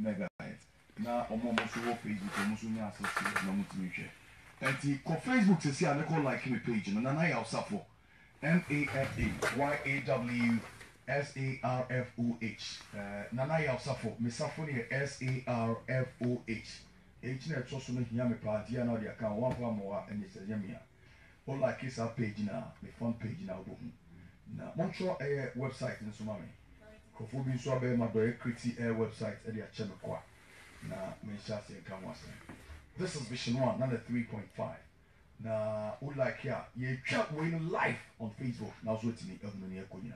megabytes. Na omo so wo Facebook omo so nya access na mo timi hwe. Enti ko Facebook se sia na ko like me page no na na ya usafo. MAFAYAWSARFOH. Nana ya usafo me safo ne SARFOH. H na to so no hia me pa dia na dia kan one for more and it's yamia. All like is our page na me fun page na obo. Na mo tro website nso ma me. Kofo bi nso abe ma do create website e dia che me kwa. Na me sha se kan wase. This is Vision 1, number 3.5. Na like here, you chat in live on Facebook. Now so it's me every year konya.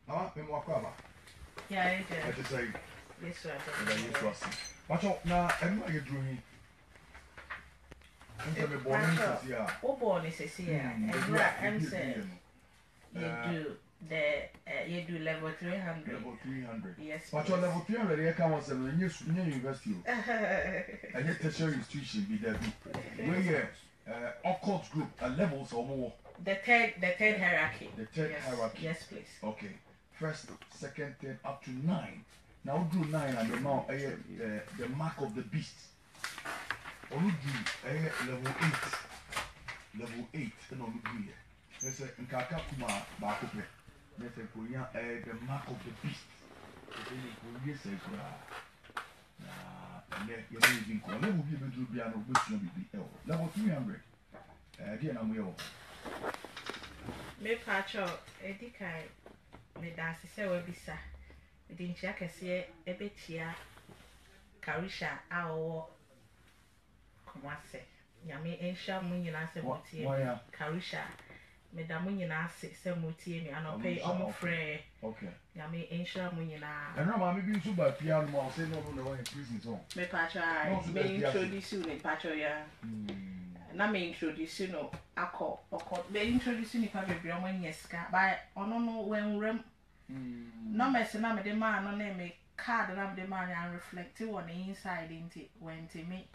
Now me mo akwa ba. Yeah, I do. I just say Yes, sir. Watch out now, I'm not doing it. Me born in this year. Oh, born is this year. And I'm saying you do level 300. Level 300. Yes. But your level 300 you can was in new university. And yet tertiary institution be there. Where you occult group levels or more. The third hierarchy. The third hierarchy. Yes, please. Okay. First, second, third, up to 9. Now do 9 and now the mark of the beast. Only do level 8. Level 8 and only do here. Let's say Nkaka Kuma Bakope. Let's say the mark of the beast. Yes, I level 300. Again, I'm here. Me patcho, Edikai, me dance say we bisa. Me didn't check a see a bit here. Karisha, our Komase. Yami Asia Munina Semuti, Karisha. Madame Munina say Muti, and I'll pay almost free. Okay. Yami Asia Munina. And now I'm being super piano, say no in prison zone. Me patcho, me introduce you in patcho, yeah. Na me introduce you no akọ be introduce you nipa bebre omo nyeska by ono no wenrem numbers na me de ma no na me card na me de ma na reflect on the inside into when to me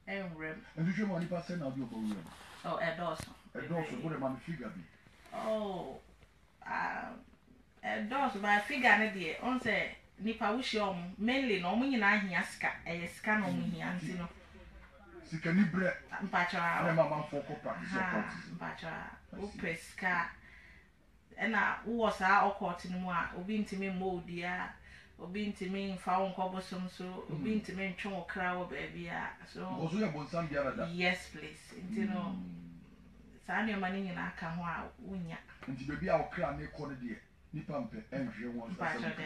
enrem and you show money percent na do go room oh edos what am I figure be oh edos by figure na de on say nipa wo hye omo mainly no omo nyina ahia ska ska no omo hia anti no Sikani bre mpacha na mama foko practice mpacha upeska ena wo sa okot ni mu a obi ntimi modi a obi ntimi mfa wo nkobosom so obi ntimi ntwe wo kra wo ba bia so ozo ya bonsam bia da yes please ntino sa ne mani nyina aka ho a wonya nti bebi a wo kra na ekọ ne de nipa mpe enhwe won so mpacha de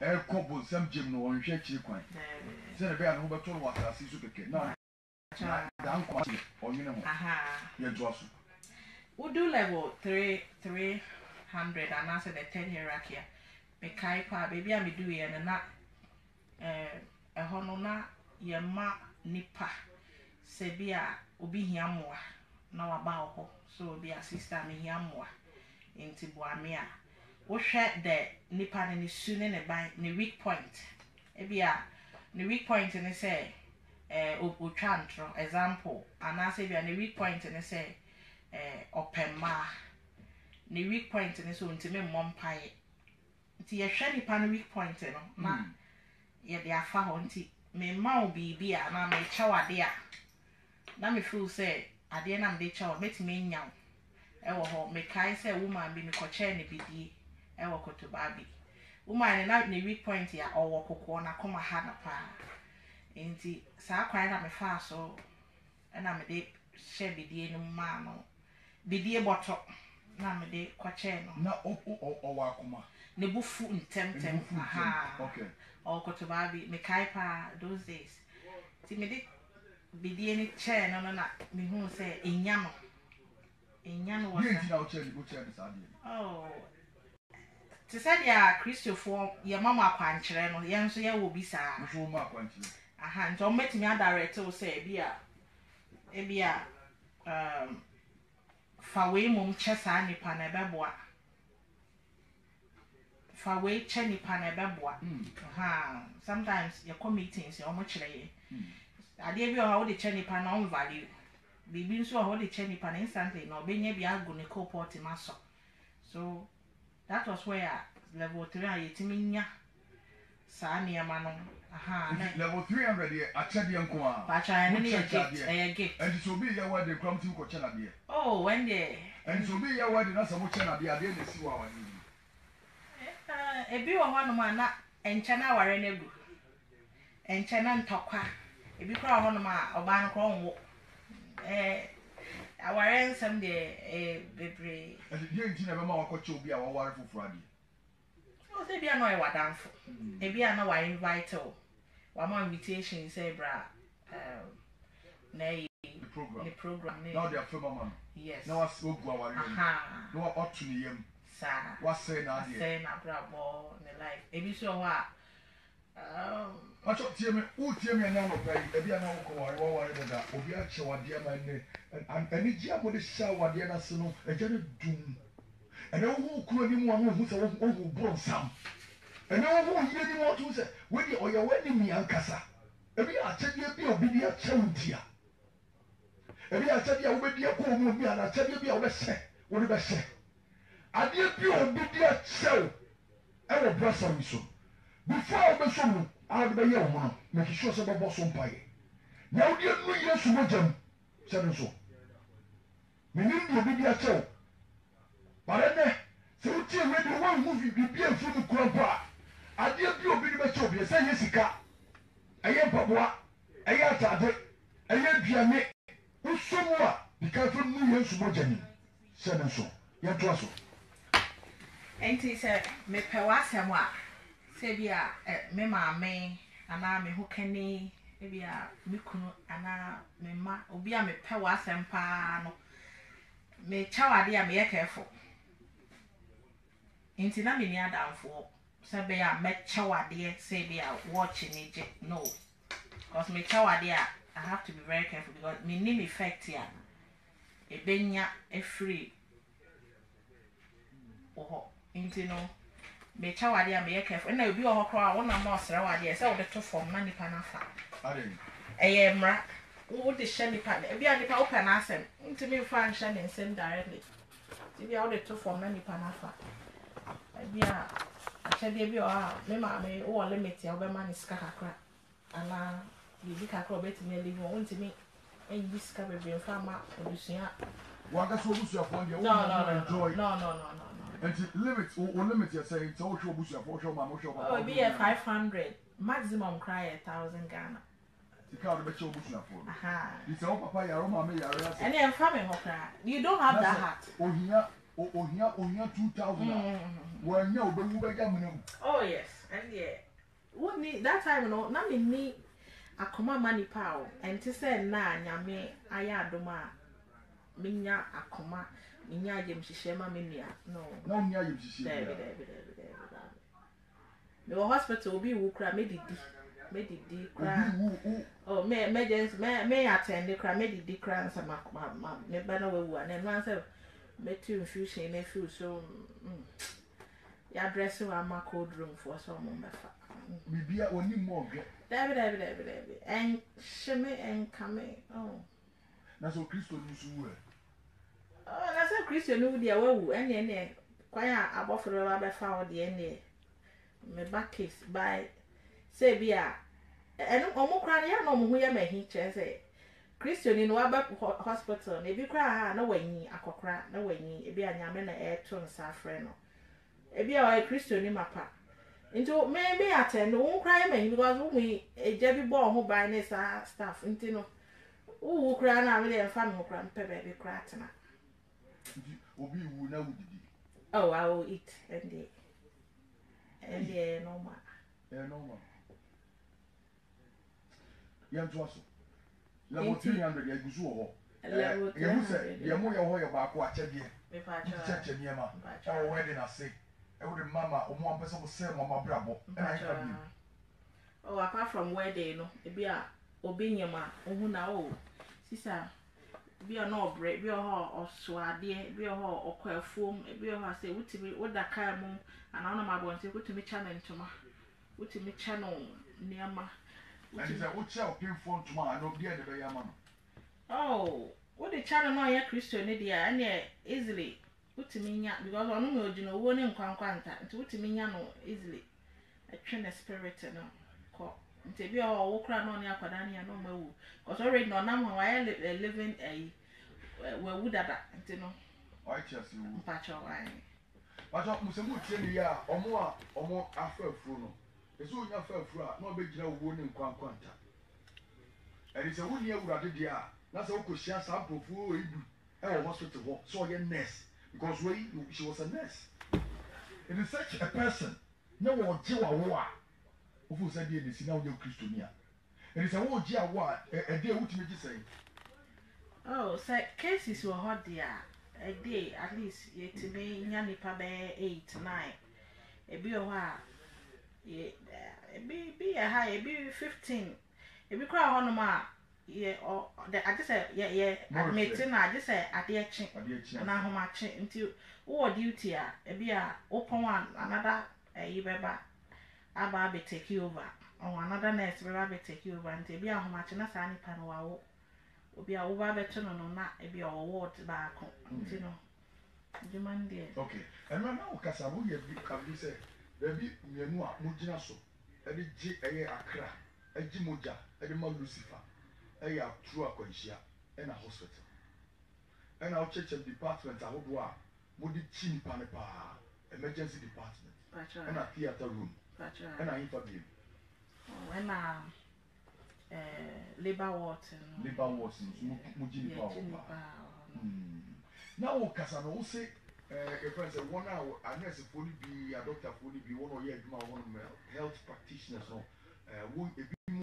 ekọ bonsam gem no won hwe kiri kwan se ne be a no beto no watasi so keke na we do level 300 and answer the 10 hierarchy. Me kai pa baby I me do ye na hono na ye ma nipa se bia obi hia moa na wa ba ho so be sister me hia moa enti bo ame a wo hwe the nipa ne su ne ban ne weak point e bia ne weak point ne say Ochantro example and I say be a weak point and say opema the weak point and so ntime mompai nti ye hwe nipa no weak point no na ye de afa ho nti me ma obi bia na me chawade a na me feel say ade na me de chaw metime nyaw e wo ho me kai say woman bi me ko che ne bidie e wo kotoba bi woman na ne weak point ya owo kokko na koma ha na pa enti sa kwai na me fa so na me de she bidie no ma no bidie boto na me de kwache no na o wa akoma ne bufu ntem aha okay o kotoba bi me kai pa those days ti me de bidie ni che no na me hu se enya no wa ye ti na o che sa de oh ti said ya Christopher ya mama akwankyere no ye nso ye wo bi sa so ma akwankyere aha nto metimi adirect o say ebia fa we mum che sa nipa na beboa fa we che nipa na beboa aha sometimes your meetings your mo kire ye ade bi o ha wo de che nipa na on value bibi nso ho de che nipa na instantly na obenya bi agu ne co-port maso so that was where level 3 ayetimi nya sa niema no level 300 here achede nko a pacha ne gift and so be your wedding come to ko chena de oh when there and so be your wedding na so mo chena de ade na si wa wa ni ebi wo ho no ma na enche na ware na gu enche na ntokwa ebi kra ho no ma oba no kro nwo aware nsem de bebre and the nti na be ma wakoche obi a waware foforo ade o se bia no e wadanfo e bia na wa invite o wa ma invitation say bra na the program now they are film man yes now was ogu aware no wa otu ni yam sa wa say na ade say na bra bo ne life e bi so ho a acho tie me na no pai e bia na wo ko ware da obi a che wade ma ne ani ji amode sha wade na se no e je ne dum ene wo kuro ni mu anu hu se wo bro sam ene wo yire ni mo tu se we di oya we ni mi ankasa e bi a che bia bi obi bia che wudia e bi a che bia wo be bia ko mu bi ana che bia wo be se wo ni be se ade bi obi bia che e wo bro sam so before we so no a be ye wo no make sure se bo so mpaye na wo di nu Yesu mo jam se no so me ni di obi bia che barene se wo tie we di one movie bi afu mu kura ade bi obi ni be che obi se yesika eye mpaboa eye atade eye duane usomu a because from nu Yesu mo jam se no so ye to so enti se me pe wa asem a se bia me maame ana me hokani e bia me kunu ana me ma obi a me pe wa asem pa no me chawade a me ye careful enti na me ni adamfo se be a me chawade se bia watch ni je no because me chawade a I have to be very careful because me name effect here e benya e free oho enti no me chawade a me ye careful na obi oho kro a wona ma osra wade se wo de to form na nipa na fa ade eye mra wo de hye nipa na bia nipa wo kana asem enti me fa nhye ne nsem directly ti bia wo de to form na nipa na fa bia ache de bia o me ma me wo limit ya wo be ma ni ska kakra ana bi kakra obeti me live wo enti me en bi ska be be fa ma odusia wa ga so obusu afo de wo enjoy no and limit you say so wo obusu afo wo ma mo show oh be 500 maximum cry 1000 Ghana tika o be che obusu afo it's all papa yaro ma me yaro ya and then family hokra you don't have that heart ohia 2000 when you be jam oh yes and yeah what need that time no na me ni akoma mani pa o enti say na nyame aya adoma minya akoma minya agem hihye ma menua no na nya agem hihye me hospital obi wu kra medidi kra oh me emergency me attend kra medidi kra nsa ma me ba na wewu ana no answer metu infusion na feel so ya address wa ma cold room for so mo mefa bibia oni mo ge David en sheme en kame oh na so Kristo ni su oh na so Kristo ni dia wawu ene kwaya aboforo ba be fa wo de ene me back case by say bia enu omukra ya na omuhu ya mahi che say Kristo ni no aba hospital na ebi kra ha na wanyi akokra na wanyi ebi anyame na eto nsa afre no ebi a Kristo ni mapa into me attend won cry me because we eja bi bo ho ban ne sa staff into no wo kra na me dey fa me kra mpe be kra tena obi wu na wudidi oh I will eat and normal normal yan to aso level 300 ya gusu ho level 300 you say ye mo ye ho ye ba ko achede me pa cha cheche niema e wedding ase e wo de mama o mo ampese mo se mama brabo e na ka bi oh apart from wedding no e bia obi nyema ohu na o sisa bia no obre bia ho oso ade bia ho okwafuom bia ho ase wutimi wodaka mu ana ona mabonte wutimi cha na ntoma wutimi cha no niema and is a uche o phone toma no bia de be ya ma no oh what the channel no ya Christian ne dia ane easily wutimi nya because onu me ogino wo ne nkwankwa nta nti wutimi nya no easily atwe na spirit no ko nti bi o wo kra no ne akwada ne no mawu cause already no nam why living we would dada nti no why just you pacho why pacho musemu tie ne ya omo afafuru no eso nya afafuru a no be gina wo ne nkwankwanta and it's a woni awurade dia na se wokohia samprofu ebu e wo hospital ho so ye nurse because she was a nurse. It is such a person no wo jiwa wo a ofu say dey nisi na wo Kristonia. It is a wo ji awo a dey wutime ji say oh say cases were hot there a day at least yetime nya nipa be 8 9 ebi o ha ebi ha ebi 15 ebi kra ho no ma ye o I just say ye admit na I just say ade echi na homa chi nti wo duty a ebi a open one another you beba aba be take you over or another nurse beba be take you over nti ebi a homa chi na sa nipa no wa wo obi a wo ba be to no na ebi a wo ward ba ko nti no demand there okay and now ukasa wo ye bi kabli say baby mienu a mugina so e di ji eye akra agi moja e di ma Lucifer e ya true akwanhia e na hospital e na church department ahodo a modi chi nipa ne pa emergency department e na theater room e na info bill e na labor ward muji nipa na wo kasa no wo say a friend say one hour a nurse for be a doctor for be one or ye aduma one health practitioners no wo ebi mu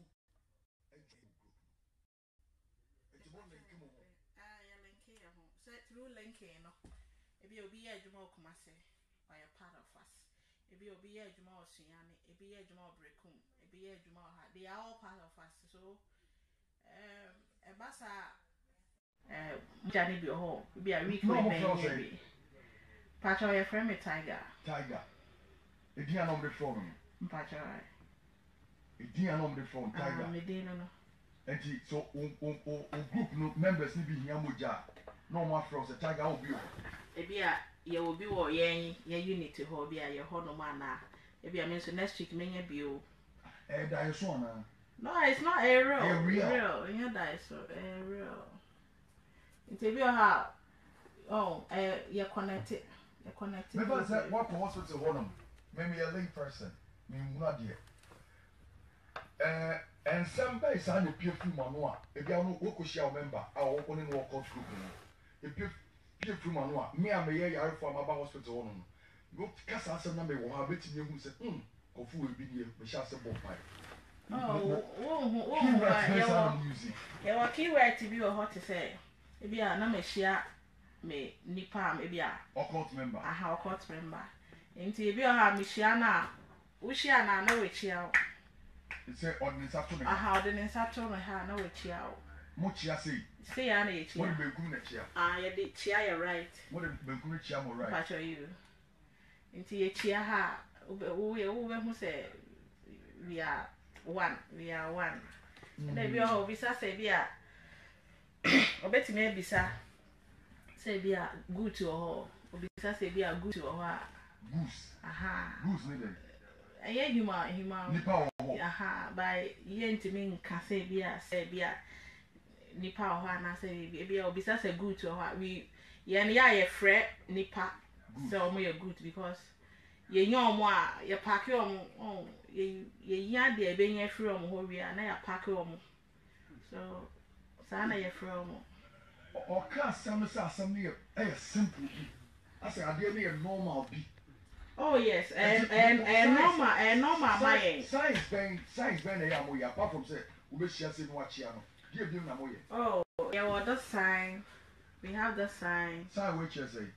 through linking no ebi obi ye adwuma okumase or a part of us ebi obi ye adwuma osuane ebi ye adwuma obrekum ebi ye adwuma ha they are all part of us so ebasa jani bi ho bi a week we be pacho your friend me tiger edi anom de phone pacho edi anom de phone tiger me dey no enti so o group no members ni bi hia moja no more from the tiger will be ebi a ye will be wo ye unity ho bi a ye ho no ma na ebi a me so next week me nya bi o that is so na no it's not a real yeah that is so real interview how you connected me ba say what hospital ho no me a lay person me una there and some by say na piefu manu a ebi a no wo ko share member a wo ko ni no call group no e piefu manu a me a me ye yare for am ba hospital ho no go kasa asem na me wo ha betimi ehu say kofu we bi die me sha say bo pai yeah keyword to be or hot to say ebi a na me share me nipa ebi a occult member occult member nti ebi o ha me share na wo share na we chia say ordinance to me ordinance to me ha na we chia mo chia say ya na ye chia mo be gum na chia ye de chia you right mo de be gum chia mo right pacho you nti ye chia ha wo hu say we are one and ebi o ha bisa say bi a obetime bisa say bi a good to ho obisa say bi a good to ho a goose ne dey aye human nipa ho by ye ntimi nka say bi a nipa ho na say bi a obisa say good to ho we ye na ye frɛ nipa so mo ye good because ye nya omo a ye pack omo ye nya de ebe nya frɛ omo ho wi a na ya pack omo so sana ye frɛ omo o ka asem say asem ne e simple bi ase ade ne normal bi oh yes and normal my science ben na ya mo ya apart from say we be share say no achia no dey bi na mo ye oh yeah what the sign we have the sign which you say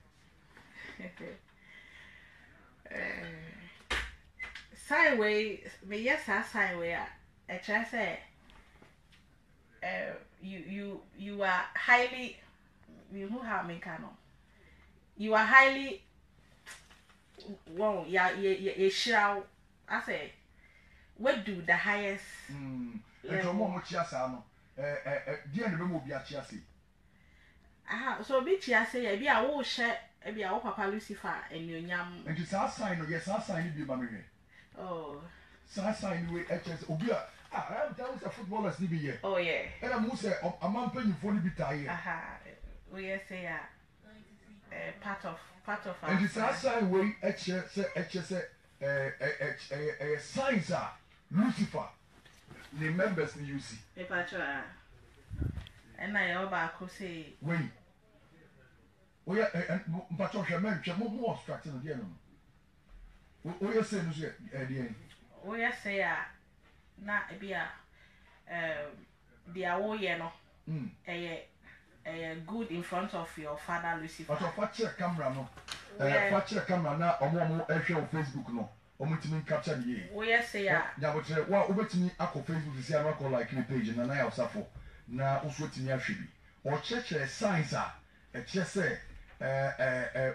sign way me yes sign way I try say you are highly you know how me can you are highly well yeah shall I say what do the highest level mo chia sa no dia ne be mo bia chia say so bi chia say e bi a wo hye e bi a wo papa Lucifer enyonyam and this sign no yes sign bi ma me oh sign we HS obi a I'm telling you, footballers need be here. Oh yeah. And I'm say a man paying for the bit Aha. We say part of our. And it's a sign way signs are Lucifer. The members in UC. And I over say. Wait. We are but men more obstructing the end. We are saying at the end. We are say na be the awoye no. Good in front of your father Lucifer. But fatcher camera no. Fatcher camera na omo ehwe Facebook no. Omo timi capture the year. We are say ya but wa obetimi akọ Facebook see am akọ like me page na ya osafo na uso timi ahwe bi. O cheche signs a che say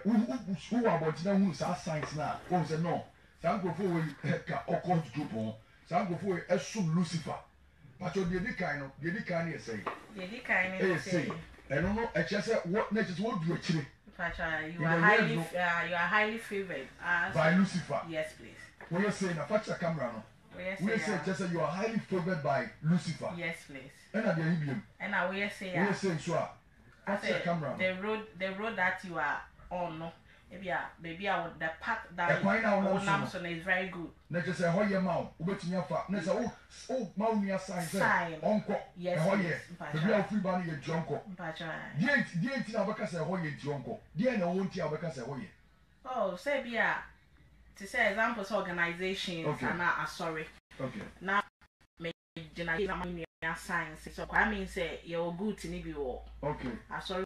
who about na hu sa signs na o say no. Sa grofo we ka occult group on. Sa grofo we esum Lucifer. But you dey kind no, dey kind e say. Dey kind e say. And no, I just said what next what do you actually? You are highly favored by Lucifer. Yes, please. What you saying? A fatcher camera no. We say just say you are highly favored by Lucifer. Yes, please. And at the Ibium. And I will say. We say so. Fatcher camera. The road that you are on, no. Maybe I would the path that you is very good. Let's just say how your mouth. Ubeti nyafa. Let's say oh mouth near sign. Onko. Yes. Maybe I'll free banny your jonko. Dient na beka say how your jonko. Dient na won't ya beka say how ye. Oh, say be to say examples organizations and are sorry. Okay. Now me generally science. So I mean say you're good to be all. Okay. Sorry.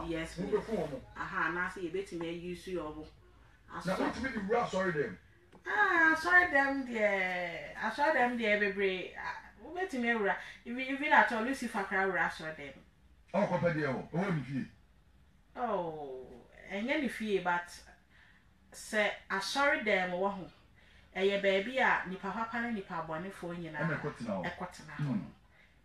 Yes, please. Aha, now say you bet me use your. Now what me the rap sorry them. Sorry them there. I saw them there baby. We bet me rap. Even at all Lucifer crowd rap saw them. Oh, compare there. Oh, ni fie. Oh, enye ni fie but say I sorry them wo ho. Eye baby a nipa papa ne nipa abonefo nyina. Ekotena.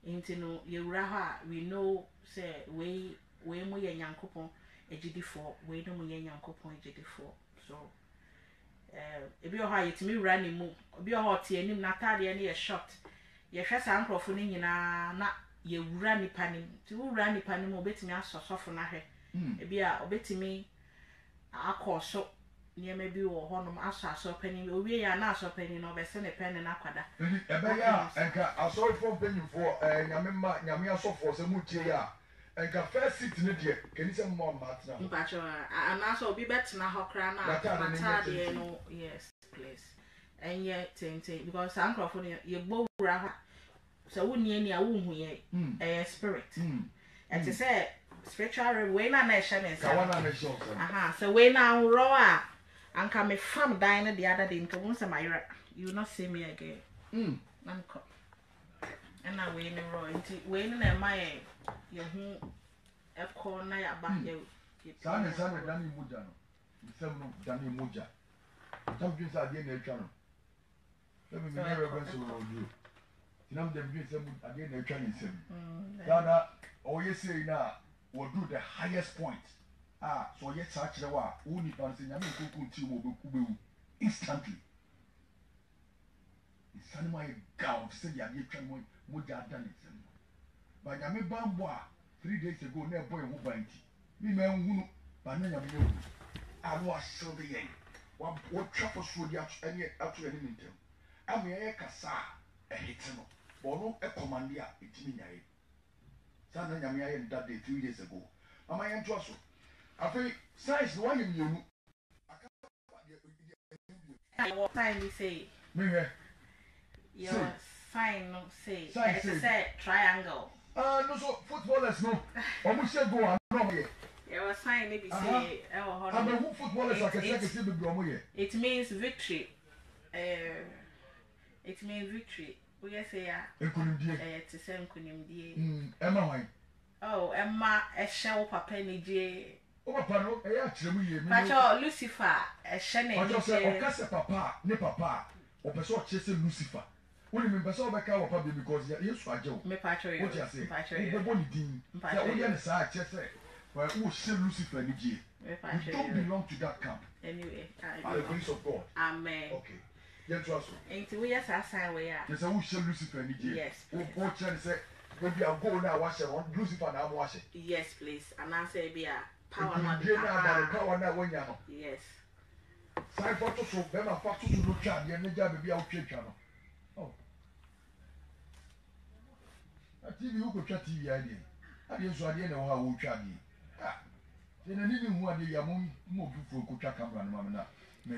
Into no yewura ha we know say we mo ye nyankopon ejidifo we no mo ye nyankopon ejidifo so ebi o ha yetimi wura ne mu obi o ha tie anim na tade ne ye short ye hwe sa nkrofo ne nyina na ye wura nipa ne ti wura nipa ne mu obetimi asosofo na hwe ebi a obetimi akoso niema bi wo honom aso pani owie ya na aso pani no be se ne pen na kwada ebe ya enka aso for penny for nyame asofo se mu tie ya enka first seat ne de keni se mo matna mpacho anaso obi betna hokra na atade no yes please enye tente because ankrofo ne ye gbowura ha so woni ani a wonhu ye spirit and to say spiritual way na ehye ne se aha so we na nro a anka me fam dan the other day nko won say my you will not see me again nanko and na we ni ro nti we ni na ma ye hu ekọ na ya ba ye sana dani muja no nsem no dani muja tambi sa de na etwa no ebe me never go so you tinam dem bi nsem ade na etwa ni nsem dana oye say na we do the highest point so yet such a wa uni pansi nyame kuku ti mo be kubewu instantly insani my gown say ya ye twa mo ja dan nsem ba nyame bambo a 3 days ago na boy ho banti mi ma nhunu ba na nyame ewu alo asel de yen wa twa for so di atu ani ntem am ye kasa hit no bo no command ya etimi nyae sa na nyame aye that day 3 days ago ama yen to so afi science no yem yemu what time we say me here your sign no say say triangle no so footballers no omo se go an no me your sign maybe say I'm a footballers like I say be omo here it means victory it means victory we say ya enkunimdie to say enkunimdie ema wan oh ema ehye papa ni je o papa no e ya kire mu ye mi pacho Lucifer ehye na pacho say o kase papa ne papa o person o chese Lucifer only me person o be ka papa because Yesu ajewo me pacho yo pacho yo o bo ni din say o ye ne sa chese well who say Lucifer ni je you don't belong to that camp anyway by the grace of God amen okay Get to us. Ain't we as I we are. Yes, I will show Lucifer. Yes. Oh, chance say, maybe I'll go now, wash it on Lucifer now, wash it. Yes, please. And I say, be a power not power now when you know. Yes. Sign for to so, then I fact to look at the energy baby out channel. Oh. A TV who could chat TV idea. I didn't so I didn't know how we chat you. Ah. Then I didn't want the Yamun move for Kucha camera, Mamma. Me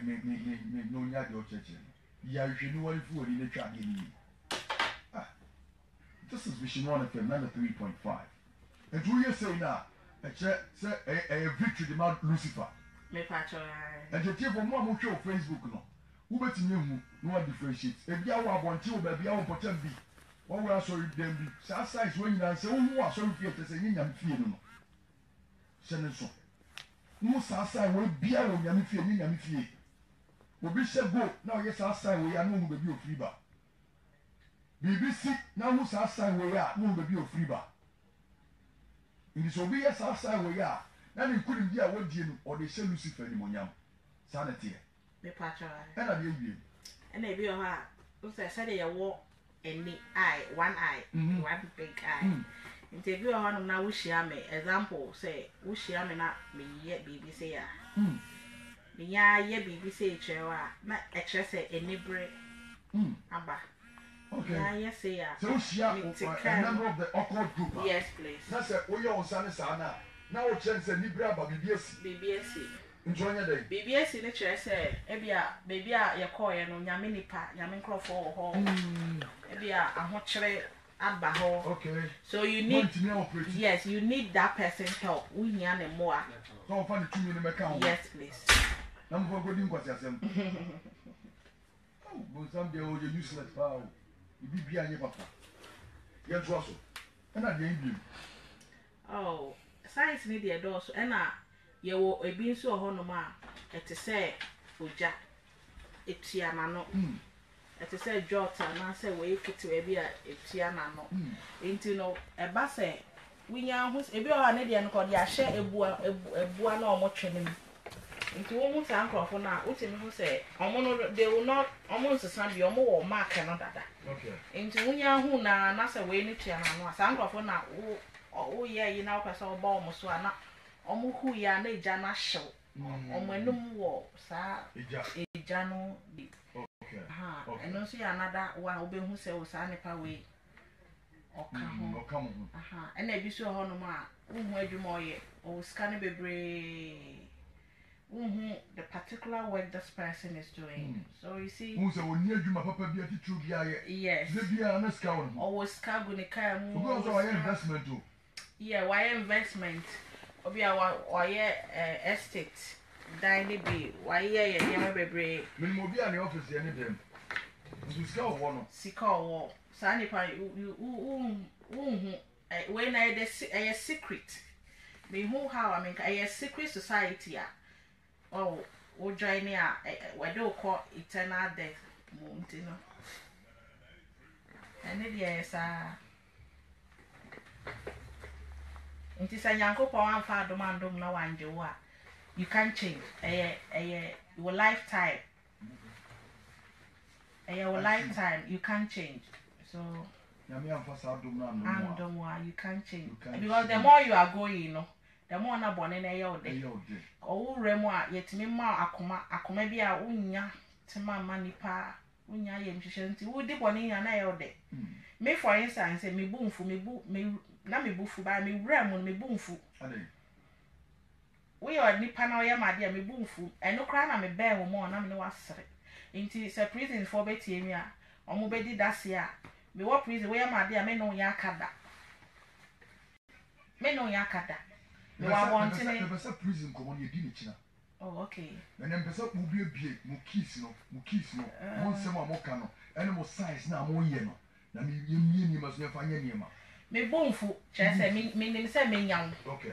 no yard your church. Yeah, you should know what food in the chat. Ah. This is Vision 1 FM 93.5. And 2 years say now, a victory demand Lucifer. And the table one will show Facebook no. Who bet in you no differentiate. If you are one till baby, I will pretend be. What will I show you them be? Sasa is when you answer, who are sorry for to say, Yam fear no. Send so. No Sasa will be a Yam fear, Yam fear. Will be said go now, yes, Sasa we are no baby of free bar. BBC now who Sasa we are no baby of free bar. In this obvious Sasa we are. Now you couldn't be a word or they say Lucifer anymore. Sanity. Me patron. And I did. And they be a heart. What's I said a walk any eye, one one big eye. Interview a one now wish yame. Example say, wish yame not me yet BBC. Me ya ye BBC chewa. Not extra say any break. Abba. Okay. Yeah, yes, yeah. So she a member of the occult group. Yes, please. That's a we are on Sana. Now chance a Libra BBS. Enjoy your day. BBS in the chair say, Ebia, baby, your coy and Yamini pa, Yamin Crawford hall. Ebia, a hot tray at Baho. Okay. So you need, yes, you need that person's help. We need more. So find the 2 million account. Yes, please. Number one, good what's your Oh, but someday all your useless power. You be behind your papa. Yes, Russell. And I gave you. Oh. Science need the door so and you will a being so honoma at to say Uja Etiana no at to say Jota and I say wake it to a beer Etiana no into no a basse we are who's a beer an Indian called ya share a buano or more training into almost uncle for now, which who say they will not almost the sun be or more mark and another. Okay. Into when you are who now, and that's a way Nitiana was uncle for now. Oh yeah, you know, because all bomb was one. Who ya ne jana show. When no more, sir, a jano. Okay. And also another one will be who say was Anipa way. Or come home. And they be so honoma. Where you more yet? Or scanning be the particular work this person is doing. So you see, who's a near you, my papa be a teacher. Yes, the beer and a scout. Always cargo the car. Investment too. Yeah, why investment? Obi why estate. Dining be why yeah baby. Minimum be an office any them. You scout one. Sika war. Sani pa you when I a secret. Me who how I mean a secret society. Oh, we join here. We do call eternal death. You know. And it yes it is a young couple one father man don't know one do what. You can't change. Your lifetime. Your lifetime you can't change. So you can't change. Because the more you are going, you know. The more na born in a year day. Oh, Remo, yet me ma akoma be a unya, Tima manipa, unya yem, would the one in an air day. Me, for instance, say me boom for me na me boofu by me ram me boom fu. We are nipana ya my dear me boom fu, and no crown me bear more, and I'm no answer. Into a prison for Betty, or Mobedi Dacia. Me what prison where my dear men no yakada. Men no yakada. No, I want to make a prison come on your dinner. Oh, okay. And then Pesa will be a beer, Mukis, one summer mocano, animal size now more yeno. Now, you must never find any. Me boomful, just meaning say me young. Okay.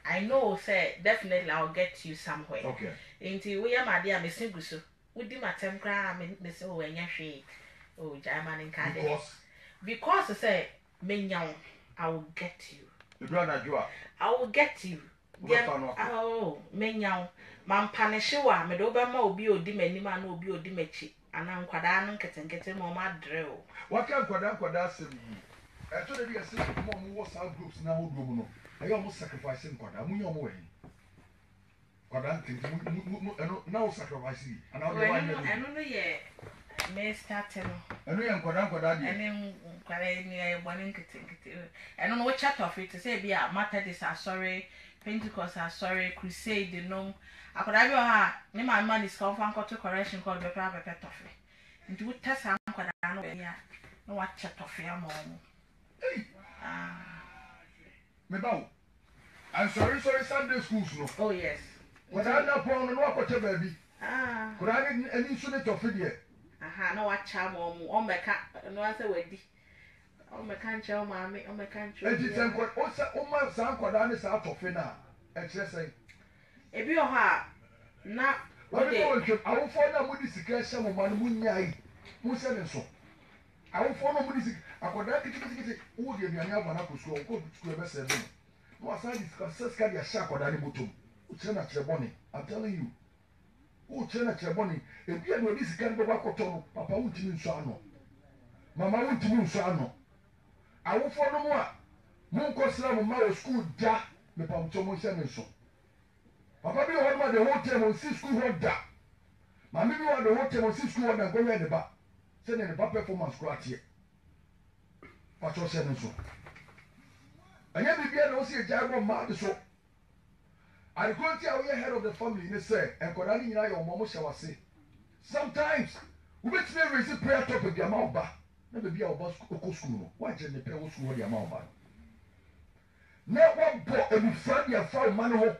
I know, say, definitely I'll get you somewhere. Okay. Into we are my dear Miss Gusu. Would do my temper, Miss Owen Yashi. Oh, German and Candy. Because I say, me young, I will get you. The brother you are. I will get you. Oh, me young. Man Panishiwa, Medobama will be o dimany man will be o dimechi. ana nkwadaa no nketenkete ma ɔma drill waka nkwadaa asɛm yi ɛtɔ de bi ɛsɛ ɔmo wɔ saa groups na ahodoɔ mu no ɛyɛ ɔmo sacrifice nkwadaa mo nyɛ ɔmo wɔ yi nkwadaa nkete mu ɛno na wo sacrifice yi ana ɔde wa nyɛ ɛno no yɛ me start no ɛno yɛ nkwadaa deɛ ɛne nkwadaa ni ɛyɛ bɔne nketenkete ɛno no wɔkyɛ tɔfe te sɛ bi a Methodist asɔre Pentecost asɔre crusade nom akwadaa bi wɔ ha ne maama ne sika ɔfa nkɔto correction kɔ ɔbɛpɛ abɛpɛ tɔfe nti wotɛ saa nkwadaa no bɛyɛ a na wakyɛ tɔfe ama ɔmo mebawo ansɔre Sunday schools no oh yes nkwadaa na pɔn no na wakɔkyɛ baabi nkwadaa ne ani nso ne tɔfe deɛ aha na wakyɛ ama ɔmo ɔmmɛka no asɛ wadi ɔmmɛka nkyerɛ maame ɔmmɛka nkyerɛ eti sɛ ɔma saa nkwadaa ne saa tɔfe na ɛkyerɛ sɛ ebi wɔ hɔ a na wode awofoɔ no a mode sika hyɛ mo ma no monyae monhyɛ ne nso awofoɔ no mode sika akwadaa ketekete wode aduane aba no akɔ sukuu ɔkɔ sukuu ɛbɛsɛ no na wasan de sika de ahyɛ akwadaa ne bɔtɔm wokyerɛ no akyerɛ bɔne I'm telling you wokyerɛ no akyerɛ bɔne ebi a na ɔde sika no bɛbɔ akɔtɔ no papa wontumi nso ano mama wontumi nso ano awofoɔ no mu a monkɔsra mo ma wɔ sukuu da mepamtɔ monhyɛ ne nso papa bi wɔ hɔ no ma de whole time ɔnsi sukuu hɔ da maame bi wɔ de whole time ɔnsi sukuu hɔ da nkɔhwɛ ne ba sɛdeɛ ne ba performance kora teɛ patɔ hyɛ ne nso ɛnyɛ biribiara na ɔsi agya bɔ mmaa de so adekoro nti a woyɛ head of the family ne sɛ nkɔdaa ne nyinaa yɛ ɔmo hyɛ wase sometimes wobɛtumi raise prayer topic de ama ɔba na baabi a ɔba ɔkɔ sukuu no woagyere ne pɛ wɔ sukuu hɔ de ama ɔba na wɔbɔ abufra de afa ɔma no ho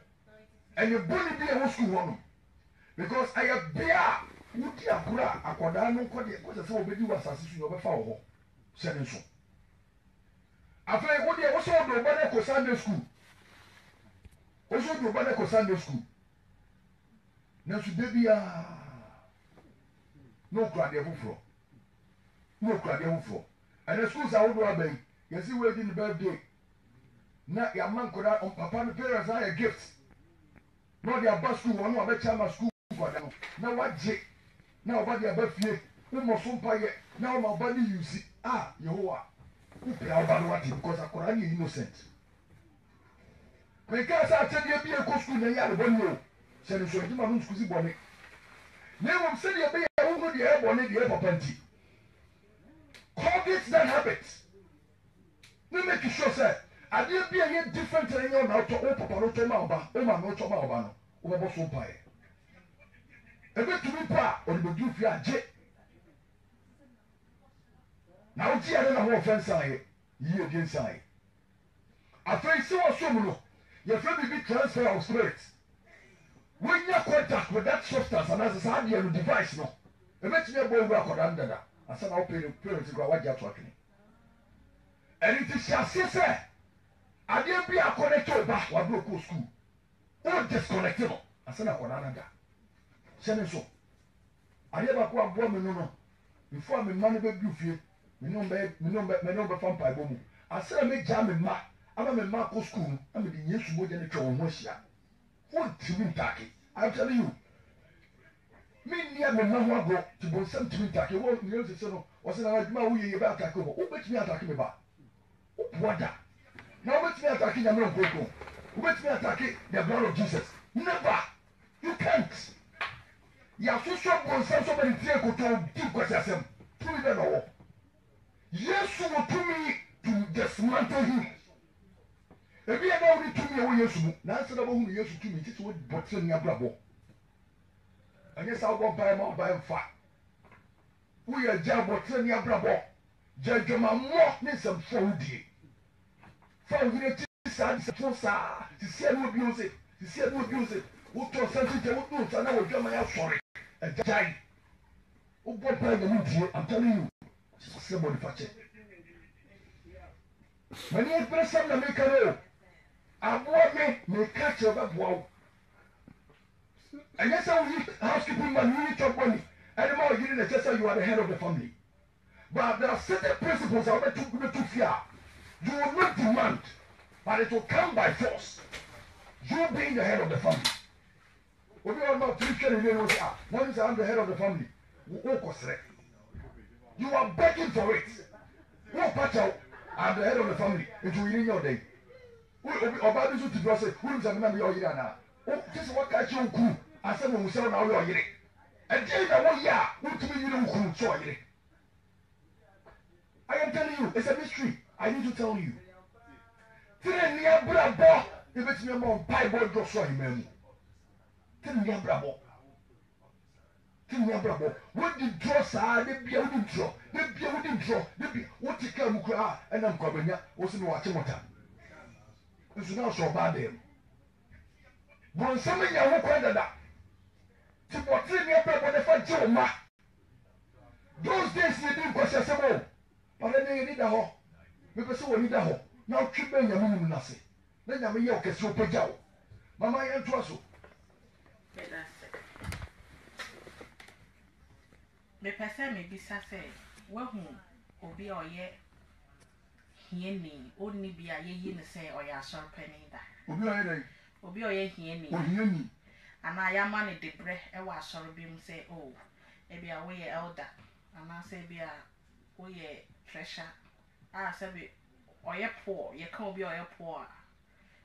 ɛnyɛ bɔne bi a ɛwɔ sukuu hɔ no because ɛyɛ bea a wodi akoro a akwadaa no nkɔdeɛ kɔsɛ sɛ wɔbɛdi wɔ asase so na ɔbɛfa wɔ hɔ hyɛ ne nso afei wodeɛ wosɛ wode ɔba no kɔ Sunday school wosɛ wode ɔba no kɔ Sunday school nanso da biara na ɔkura adeɛ foforɔ ɛnɛ schools ahodoɔ aba yi yɛsi wɔadi ne birthday na yɛama nkɔdaa papa no parents ayɛ gift na ɔde aba school wɔn no ɔbɛkyɛ ama school nkɔdaa no na wagye na ɔba de aba fie womɔ so mpayɛ na ɔma ɔba ne yusi a Yehowa wopɛ ɔba no wate because akɔdaa no yɛ innocent mɛnkaa sɛ akyɛdeɛ bi ɛkɔ school na ɛyɛ adebɔne o hyɛ ne nso adwuma no nsukusi bɔne na mmom sɛdeɛ ɛbɛyɛ wo no deɛ ɛyɛ bɔne deɛ ɛyɛ papa nti cultivate that habit na make sure sɛ adeɛ bi a ɛyɛ different na ɛnyɛ ɔna ɔtɔ wo papa no tɔ ma ɔba wo maame no tɔ ma ɔba no wobɛbɔ so mpaeɛ ɛbɛtumi pa a ɔde bɛduru fie agye na wogye ade na hoɔfɛ nsaeɛ yie die nsaeɛ afei sɛ wɔsom no yɛfrɛ biribi transfer of spirit wonya contact with that substance anaasɛ saa adeɛ no device no ɛbɛtumi abɔ owura akɔdaa no dada asa na wo parents kora wagye ato atwene ɛno nti hyɛ aseɛ sɛ adeɛ bi akɔnɛtɛ wo ba wabere kɔɔ sukuu wo disconnect no asa na akɔdaa no da hyɛ ne so adeɛ baako aboa me no no before me mma no bɛdu fie me ne wo bɛfa mpaebɔ mu asa na megyaa me mma ama me mma akɔ sukuu no na mede Yesu mogya no twa wɔn ho ahyia wontimi ntake I'm telling you me nia me mma ho agorɔ te bɔnsɛm timi ntake wɔ nyɛ sese no ɔsɛ na adwuma a woyɛ yɛ bɛ atake hɔ wobɛtumi atake me ba woboa da na wobɛtumi atake nyame nkronkron wobɛtumi atake the blood of Jesus never you can't yɛasosɔ bɔnsɛm sɛ bɛde tie koto di nkwasi asɛm tumi bɛ na ɔwɔ Yesu wɔ tumi to dismantle him ebi yɛ na wode tumi a wɔ Yesu mu nansa na wɔhunu Yesu tumi nti sɛ wobɔ tiri ne abrabɔ ɛnyɛ sɛ wobɔ mpaeɛ ma ɔbaeɛ mfa woyɛ gya bɔ tiri ne abrabɔ gya adwamammɔ ne nsɛmfoɔ wodie fa wo yere ti saa nsɛmfoɔ saa sisia ne obi wo se wotɔ sɛmfi gyɛ woduru nsa na wɔdwama yɛ asɔre agyae wobɔ mpaeɛ na wodie I'm telling you sɛ bɔne fakyɛ mani ɛbrɛ sɛm na meka no o aboa me meka kyerɛ bɛboa wo ɛnyɛ sɛ woyi housekeeping man woyi tɔ bɔne ɛne ma ɔyere na ɛkyɛ sɛ you are the head of the family but there are certain principles a wobɛto fie a you will not demand but it will come by force you being the head of the family obi wa ma tiri hwɛ ne wie no sɛ na I'm the head of the family You are begging for it. What patch I'm the head of the family. It will in your day. About this to dress it. Who's a member of your now? Oh, just what catch you cool. I said, when we sell now, you're here. And then I want ya. What to me, you don't cool. So I am telling you, it's a mystery. I need to tell you. Tell me, bravo. If it's me, mom, pie boy, go so him. Tell me, bravo. Tell me, bravo. What did draw, sir? They be able to draw. They be able to draw. They be what you come cry and I'm coming here. What's in watching what time? It's not so bad. Them. When somebody you walk under that. To what in your paper, the fun to ma. Those days you didn't question some. But then you need a hole. Because so need a hole. Now keep your minimum nothing. Then I'm a yoke as you put out. Mamma, I am trust you. Me pese me bisa say wahu obi oye hieni onni bia ye yi ne say oye asorpani da obi oye hieni ana ya ma ne debre e wa asorbi mu say oh e bia we ye elder ana say bia we ye treasure say be oye poor ye ka obi oye poor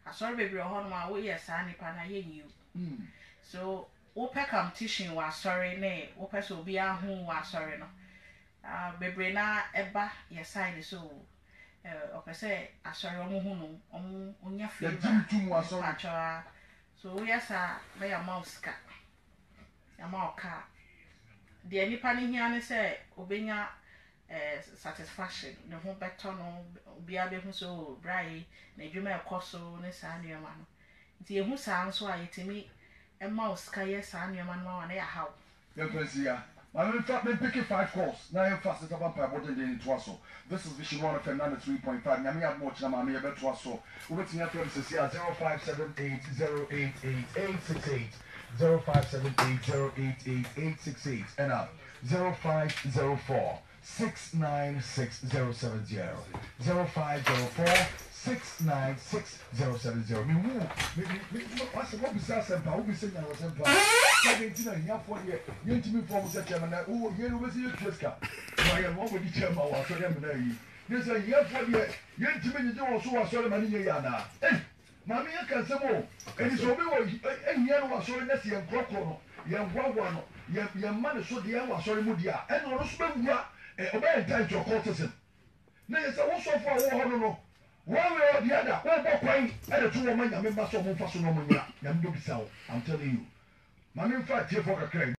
asorbi bebre ho no ma we ye sa nipa na ye you so open competition was sorry ne open so be a who was sorry no bebre na eba your side so open say asori omo hu no onya flavor so yes na ya mouse ka ya mauka de nipa ne hia ne say obenya satisfaction ne ho beto no bia be hu so brai na dwuma ekoso ne sa nneoma no nti ehu sa nso a yetimi a mouse can yes, and your man, and how. Yeah, I'm in fact picking 5 calls. Now I'm fast about by what in Twasso. This is Vision 1 FM 93.5. Yami have more than I'm here, but Twasso. We're to your friends here 0578 0888 0578 0888 and up 0504 696 070 0504 696 070. Me what's what besides Sempa? Who be saying I was Sempa? I didn't know for you. You to me from the chairman. Oh, here was your Triska. I am one with the chairman. I saw them. There's a year for you. You to me, you also saw them in Yana. Mammy, I can say more. And it's over. And you was sorry, that's your crocodile. Young one, your man so the hour, sorry, Mudia. And on a spend obey time to a courtesan. There's also for no. One way or the other, one more point, and a 2 women, I remember some of us, I'm telling you. My main fact here for a crane.